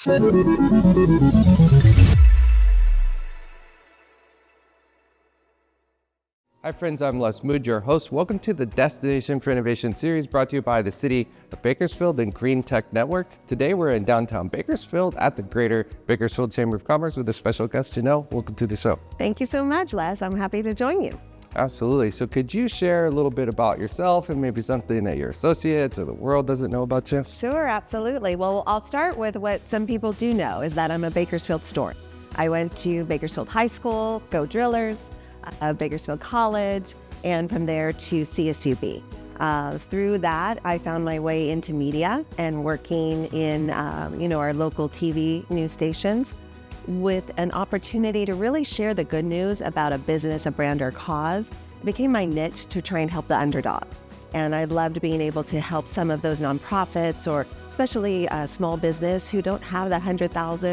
Hi friends, I'm Les Mood, your host. Welcome to the Destination for Innovation series brought to you by the City of Bakersfield and Green Tech Network. Today we're in downtown Bakersfield at the Greater Bakersfield Chamber of Commerce with a special guest, Janelle. Welcome to the show. Thank you so much, Les. I'm happy to join you. Absolutely. So could you share a little bit about yourself and maybe something that your associates or the world doesn't know about you? Sure, absolutely. Well, I'll start with what some people do know is that I'm a Bakersfield store. I went to Bakersfield High School, Go Drillers, Bakersfield College, and from there to CSUB. Through that, I found my way into media and working in, our local TV news stations with an opportunity to really share the good news about a business, a brand, or cause. It became my niche to try and help the underdog. And I loved being able to help some of those nonprofits or especially small business who don't have that $100,000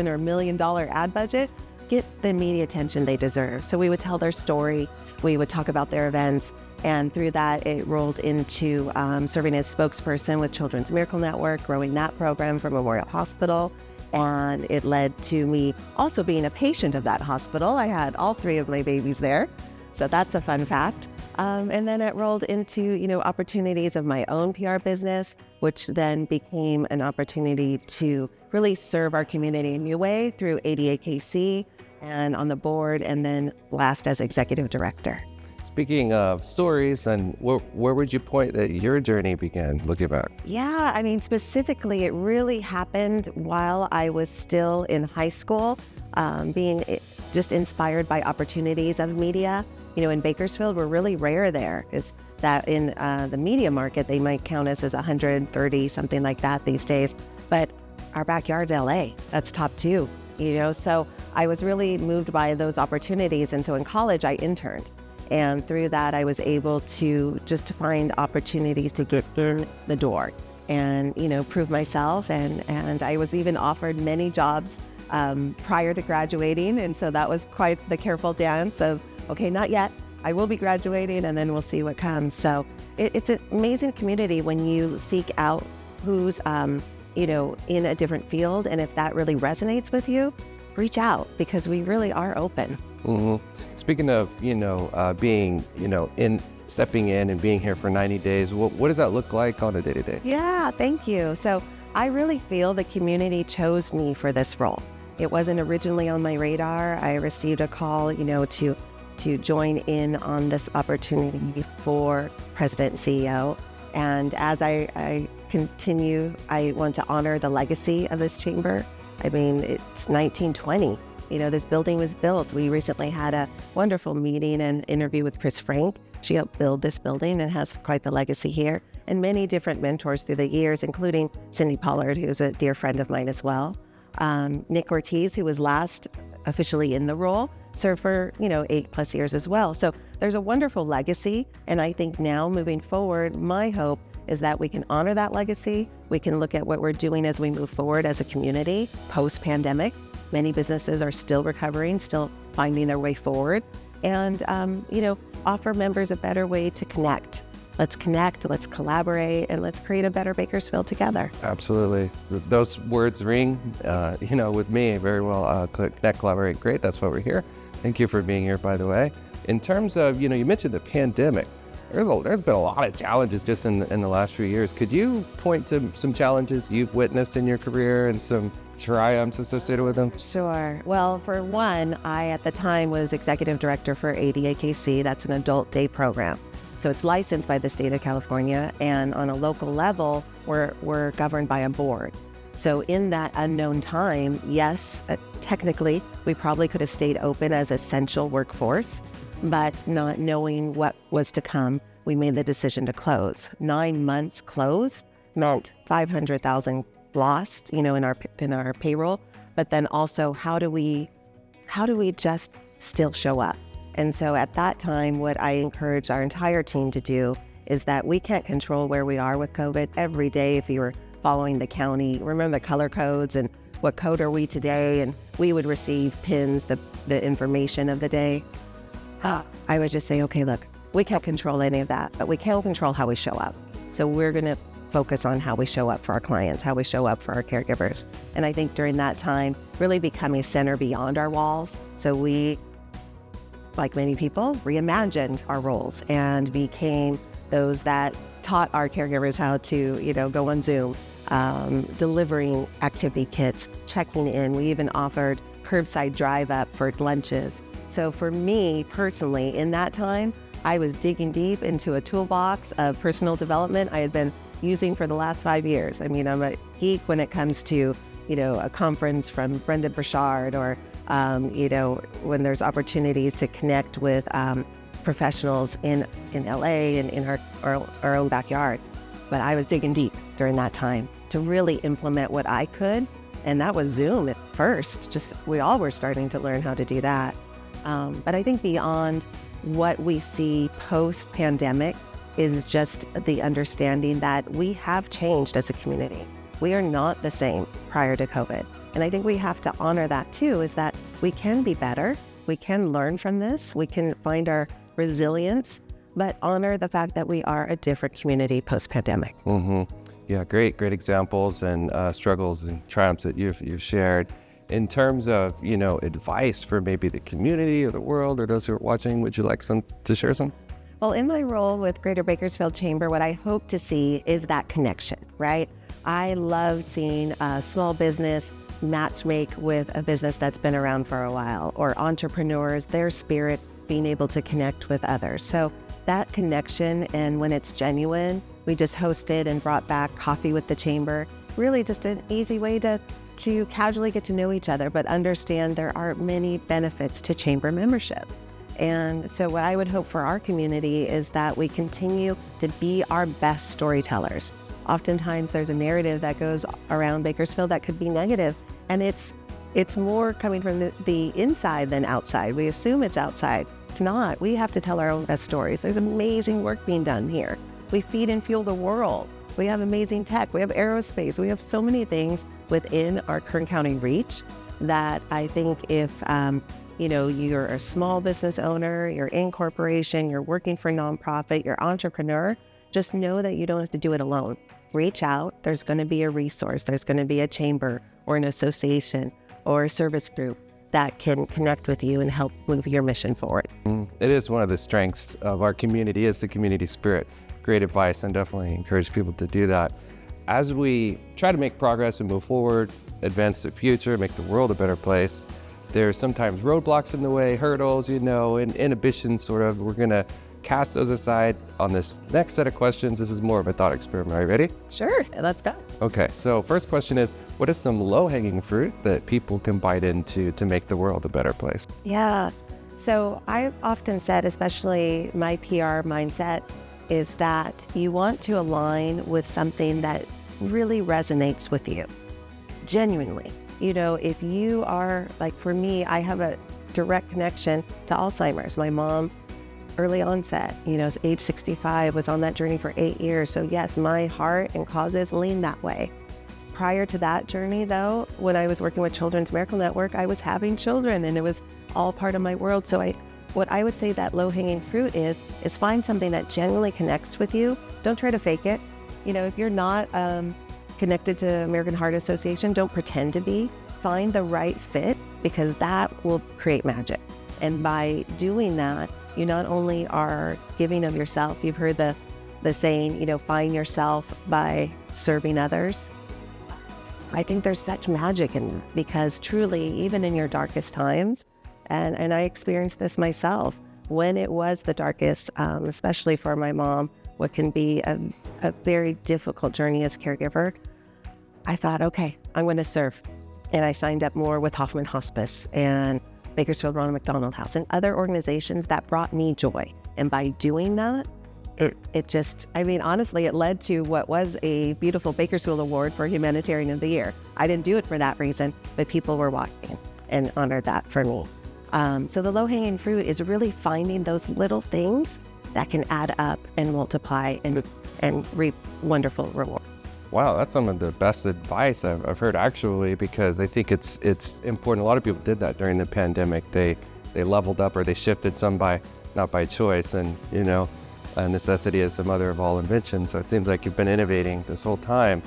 or $1 million ad budget get the media attention they deserve. So we would tell their story, we would talk about their events, and through that it rolled into serving as spokesperson with Children's Miracle Network, growing that program for Memorial Hospital, and it led to me also being a patient of that hospital. I had all three of my babies there, so that's a fun fact. And then it rolled into, opportunities of my own PR business, which then became an opportunity to really serve our community in a new way through ADAKC and on the board, and then last as executive director. Speaking of stories, and where would you point that your journey began looking back? Yeah, specifically, it really happened while I was still in high school, being just inspired by opportunities of media. In Bakersfield, we're really rare there. Is that in the media market, they might count us as 130, something like that these days. But our backyard's LA, that's top two, So I was really moved by those opportunities. And so in college, I interned. And through that, I was able to find opportunities to get in the door and, prove myself. And I was even offered many jobs prior to graduating. And so that was quite the careful dance of, okay, not yet. I will be graduating and then we'll see what comes. So it's an amazing community when you seek out who's, in a different field. And if that really resonates with you, reach out because we really are open. Mm-hmm. Speaking of, being, stepping in and being here for 90 days, what does that look like on a day-to-day? Yeah, thank you. So I really feel the community chose me for this role. It wasn't originally on my radar. I received a call, to join in on this opportunity for President and CEO. And as I continue, I want to honor the legacy of this chamber. It's 1920. This building was built. We recently had a wonderful meeting and interview with Chris Frank. She helped build this building and has quite the legacy here. And many different mentors through the years, including Cindy Pollard, who's a dear friend of mine as well. Nick Ortiz, who was last officially in the role, served for, 8+ years as well. So there's a wonderful legacy. And I think now moving forward, my hope is that we can honor that legacy. We can look at what we're doing as we move forward as a community post-pandemic. Many businesses are still recovering, still finding their way forward, and, offer members a better way to connect. Let's connect, let's collaborate, and let's create a better Bakersfield together. Absolutely. Those words ring, with me very well. Connect, collaborate, great. That's why we're here. Thank you for being here, by the way. In terms of, you mentioned the pandemic. There's been a lot of challenges just in the last few years. Could you point to some challenges you've witnessed in your career and some triumphs associated with them? Sure. Well, for one, I at the time was executive director for ADAKC. That's an adult day program. So it's licensed by the state of California, and on a local level, we're governed by a board. So in that unknown time, yes, technically, we probably could have stayed open as essential workforce, but not knowing what was to come, we made the decision to close. 9 months closed meant $500,000 lost, in our payroll. But then also, how do we just still show up? And so at that time, what I encouraged our entire team to do is that we can't control where we are with COVID. Every day, if you were following the county, remember the color codes and what code are we today? And we would receive pins, the information of the day. I would just say, okay, look, we can't control any of that, but we can control how we show up. So we're going to focus on how we show up for our clients, how we show up for our caregivers. And I think during that time, really becoming a center beyond our walls. So we, like many people, reimagined our roles and became those that taught our caregivers how to, go on Zoom, delivering activity kits, checking in. We even offered curbside drive up for lunches. So for me personally, in that time, I was digging deep into a toolbox of personal development I had been using for the last 5 years. I mean, I'm a geek when it comes to, a conference from Brenda Burchard or, when there's opportunities to connect with professionals in LA and in our own backyard. But I was digging deep during that time to really implement what I could. And that was Zoom at first. We all were starting to learn how to do that. But I think beyond what we see post-pandemic is just the understanding that we have changed as a community. We are not the same prior to COVID. And I think we have to honor that too, is that we can be better. We can learn from this. We can find our resilience, but honor the fact that we are a different community post-pandemic. Mm-hmm. Yeah, great examples and struggles and triumphs that you've shared. In terms of, advice for maybe the community or the world or those who are watching, would you like to share some? Well, in my role with Greater Bakersfield Chamber, what I hope to see is that connection, right? I love seeing a small business matchmake with a business that's been around for a while, or entrepreneurs, their spirit being able to connect with others. So that connection, and when it's genuine, we just hosted and brought back Coffee with the Chamber, really just an easy way to casually get to know each other, but understand there are many benefits to chamber membership. And so what I would hope for our community is that we continue to be our best storytellers. Oftentimes there's a narrative that goes around Bakersfield that could be negative, and it's more coming from the inside than outside. We assume it's outside. It's not. We have to tell our own best stories. There's amazing work being done here. We feed and fuel the world. We have amazing tech. We have aerospace. We have so many things within our Kern County reach that I think if, you're a small business owner, you're in corporation, you're working for a nonprofit, you're entrepreneur, just know that you don't have to do it alone. Reach out. There's going to be a resource. There's going to be a chamber or an association or a service group that can connect with you and help move your mission forward. It is one of the strengths of our community, is the community spirit. Great advice, and definitely encourage people to do that. As we try to make progress and move forward, advance the future, make the world a better place, there's sometimes roadblocks in the way, hurdles, and inhibitions sort of. We're gonna cast those aside on this next set of questions. This is more of a thought experiment. Are you ready? Sure, let's go. Okay, so first question is, what is some low-hanging fruit that people can bite into to make the world a better place? Yeah, so I've often said, especially my PR mindset, is that you want to align with something that really resonates with you, genuinely. If you are, like for me, I have a direct connection to Alzheimer's. My mom, early onset, age 65, was on that journey for 8 years. So yes, my heart and causes lean that way. Prior to that journey though, when I was working with Children's Miracle Network, I was having children and it was all part of my world. So what I would say that low-hanging fruit is find something that genuinely connects with you. Don't try to fake it. If you're not connected to American Heart Association, don't pretend to be. Find the right fit, because that will create magic. And by doing that, you not only are giving of yourself, you've heard the saying, find yourself by serving others. I think there's such magic in that, because truly, even in your darkest times, and I experienced this myself, when it was the darkest, especially for my mom, what can be a very difficult journey as caregiver, I thought, okay, I'm going to serve. And I signed up more with Hoffman Hospice and Bakersfield Ronald McDonald House and other organizations that brought me joy. And by doing that, it just, honestly, it led to what was a beautiful Bakersfield Award for Humanitarian of the Year. I didn't do it for that reason, but people were watching and honored that for me. So the low-hanging fruit is really finding those little things that can add up and multiply and reap wonderful rewards. Wow, that's some of the best advice I've heard, actually, because I think it's important. A lot of people did that during the pandemic. They leveled up, or they shifted, some not by choice. And necessity is the mother of all invention. So it seems like you've been innovating this whole time.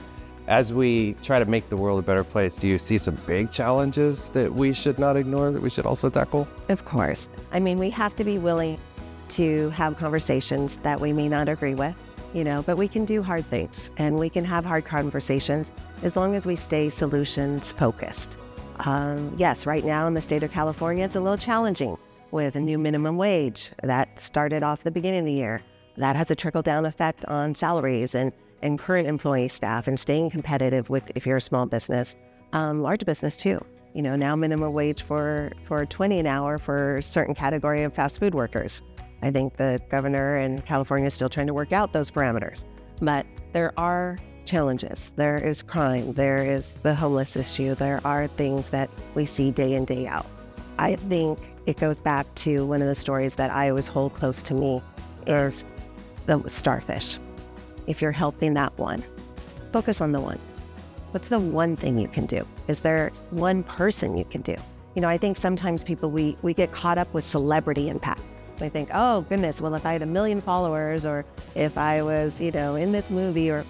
As we try to make the world a better place, do you see some big challenges that we should not ignore, that we should also tackle? Of course. I mean, we have to be willing to have conversations that we may not agree with, but we can do hard things and we can have hard conversations as long as we stay solutions focused. Yes, right now in the state of California, it's a little challenging with a new minimum wage that started off the beginning of the year. That has a trickle-down effect on salaries and current employee staff and staying competitive with, if you're a small business, large business too. Now minimum wage for $20 an hour for a certain category of fast food workers. I think the governor in California is still trying to work out those parameters. But there are challenges. There is crime. There is the homeless issue. There are things that we see day in, day out. I think it goes back to one of the stories that I always hold close to me is the starfish. If you're helping that one, focus on the one. What's the one thing you can do? Is there one person you can do? I think sometimes people, we get caught up with celebrity impact. They think, oh goodness, well, if I had 1 million followers or if I was, in this movie or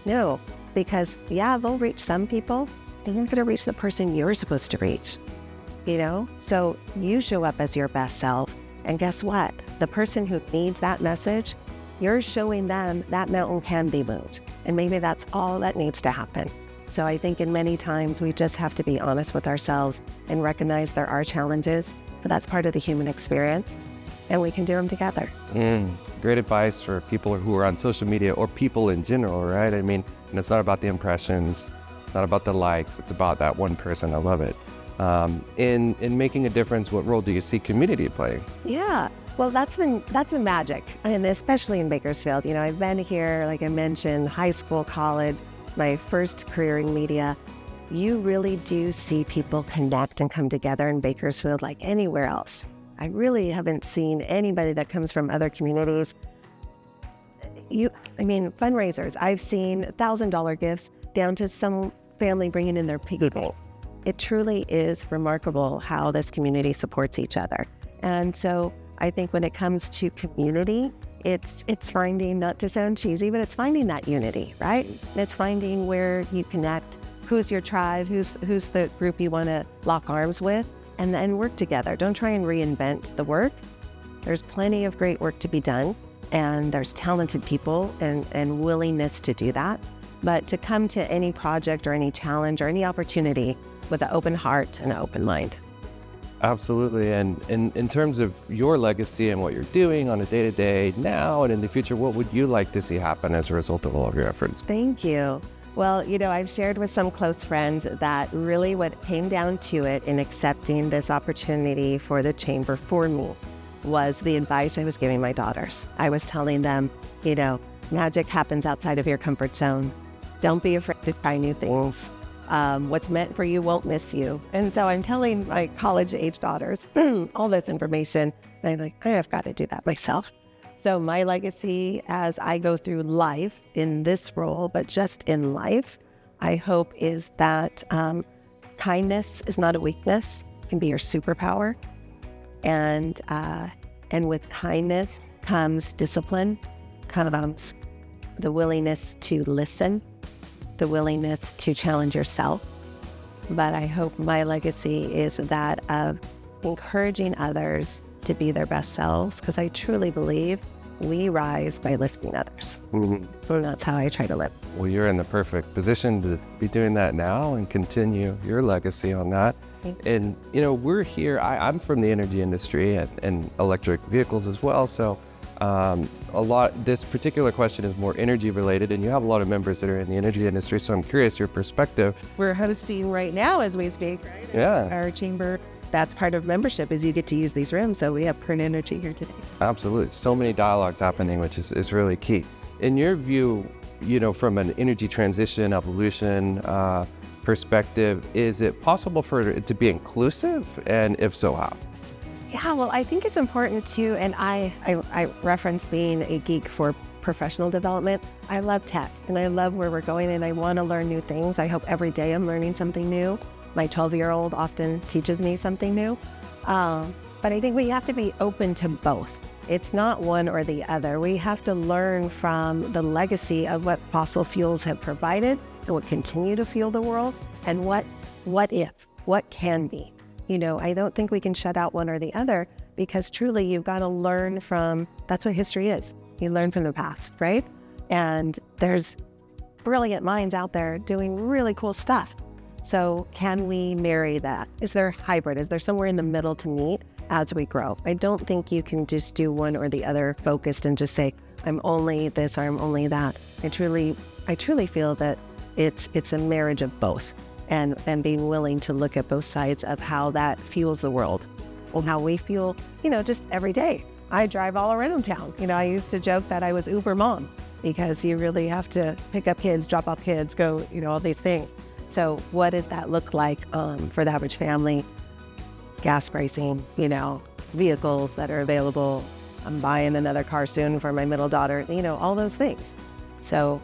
no, because they'll reach some people and you're going to reach the person you're supposed to reach, So you show up as your best self. And guess what? The person who needs that message, you're showing them that mountain can be moved. And maybe that's all that needs to happen. So I think in many times we just have to be honest with ourselves and recognize there are challenges, but that's part of the human experience. And we can do them together. Great advice for people who are on social media or people in general, right? I mean, it's not about the impressions, it's not about the likes, it's about that one person. I love it. In making a difference, what role do you see community playing? Yeah, well, that's the magic, and especially in Bakersfield. I've been here, like I mentioned, high school, college, my first career in media. You really do see people connect and come together in Bakersfield like anywhere else. I really haven't seen anybody that comes from other communities. Fundraisers. I've seen $1,000 gifts down to some family bringing in their piggy bank. It truly is remarkable how this community supports each other. And so I think when it comes to community, it's finding, not to sound cheesy, but it's finding that unity, right? It's finding where you connect, who's your tribe, who's the group you want to lock arms with, and then work together. Don't try and reinvent the work. There's plenty of great work to be done, and there's talented people and willingness to do that. But to come to any project or any challenge or any opportunity with an open heart and an open mind. Absolutely. And in terms of your legacy and what you're doing on a day-to-day now and in the future, what would you like to see happen as a result of all of your efforts? Thank you. Well, I've shared with some close friends that really what came down to it in accepting this opportunity for the chamber for me was the advice I was giving my daughters. I was telling them, magic happens outside of your comfort zone. Don't be afraid to try new things. What's meant for you won't miss you. And so I'm telling my college-age daughters all this information. And I'm like, I've got to do that myself. So my legacy as I go through life in this role, but just in life, I hope is that kindness is not a weakness, it can be your superpower. And with kindness comes discipline, comes the willingness to listen, the willingness to challenge yourself. But I hope my legacy is that of encouraging others to be their best selves, because I truly believe we rise by lifting others. And that's how I try to live. Well, you're in the perfect position to be doing that now and continue your legacy on that. And, we're here, I'm from the energy industry and electric vehicles as well. So this particular question is more energy related, and you have a lot of members that are in the energy industry. So I'm curious your perspective. We're hosting right now as we speak, right? Yeah. Our chamber. That's part of membership is you get to use these rooms. So we have current energy here today. Absolutely. So many dialogues happening, which is really key. In your view, from an energy transition, evolution perspective, is it possible for it to be inclusive? And if so, how? Yeah, well, I think it's important too. And I reference being a geek for professional development. I love tech and I love where we're going and I want to learn new things. I hope every day I'm learning something new. My 12-year-old often teaches me something new. But I think we have to be open to both. It's not one or the other. We have to learn from the legacy of what fossil fuels have provided and what continue to fuel the world, and what if, what can be. I don't think we can shut out one or the other, because truly you've got to learn from, that's what history is. You learn from the past, right? And there's brilliant minds out there doing really cool stuff. So can we marry that? Is there hybrid? Is there somewhere in the middle to meet as we grow? I don't think you can just do one or the other focused and just say, I'm only this or I'm only that. I truly feel that it's a marriage of both, and being willing to look at both sides of how that fuels the world and how we feel, just every day. I drive all around town. I used to joke that I was Uber mom, because you really have to pick up kids, drop off kids, go, all these things. So what does that look like for the average family? Gas pricing, vehicles that are available. I'm buying another car soon for my middle daughter, all those things. So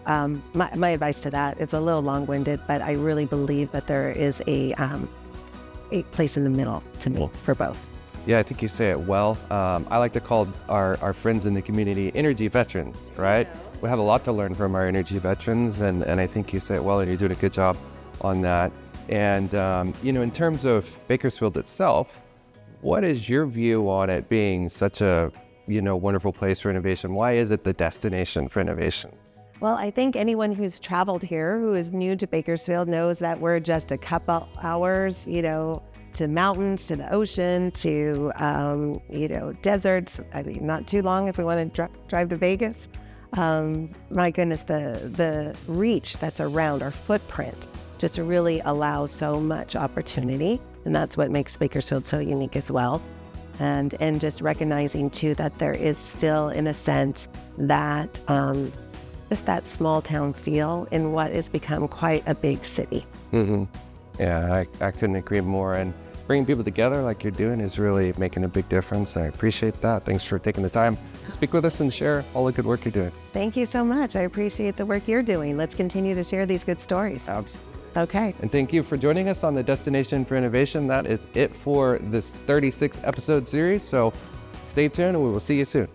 my advice to that, it's a little long-winded, but I really believe that there is a place in the middle to me for both. Yeah, I think you say it well. I like to call our friends in the community energy veterans, right? We have a lot to learn from our energy veterans, and I think you say it well, and you're doing a good job on that. And, in terms of Bakersfield itself, what is your view on it being such a, wonderful place for innovation? Why is it the destination for innovation? Well, I think anyone who's traveled here, who is new to Bakersfield, knows that we're just a couple hours, to mountains, to the ocean, to, deserts. I mean, not too long if we want to drive to Vegas. My goodness, the reach that's around our footprint just really allows so much opportunity. And that's what makes Bakersfield so unique as well. And just recognizing too that there is still, in a sense, that just that small town feel in what has become quite a big city. Mm-hmm. Yeah, I couldn't agree more. And bringing people together like you're doing is really making a big difference. I appreciate that. Thanks for taking the time to speak with us and share all the good work you're doing. Thank you so much. I appreciate the work you're doing. Let's continue to share these good stories. Absolutely. Okay. And thank you for joining us on the Destination for Innovation. That is it for this 36 episode series. So stay tuned and we will see you soon.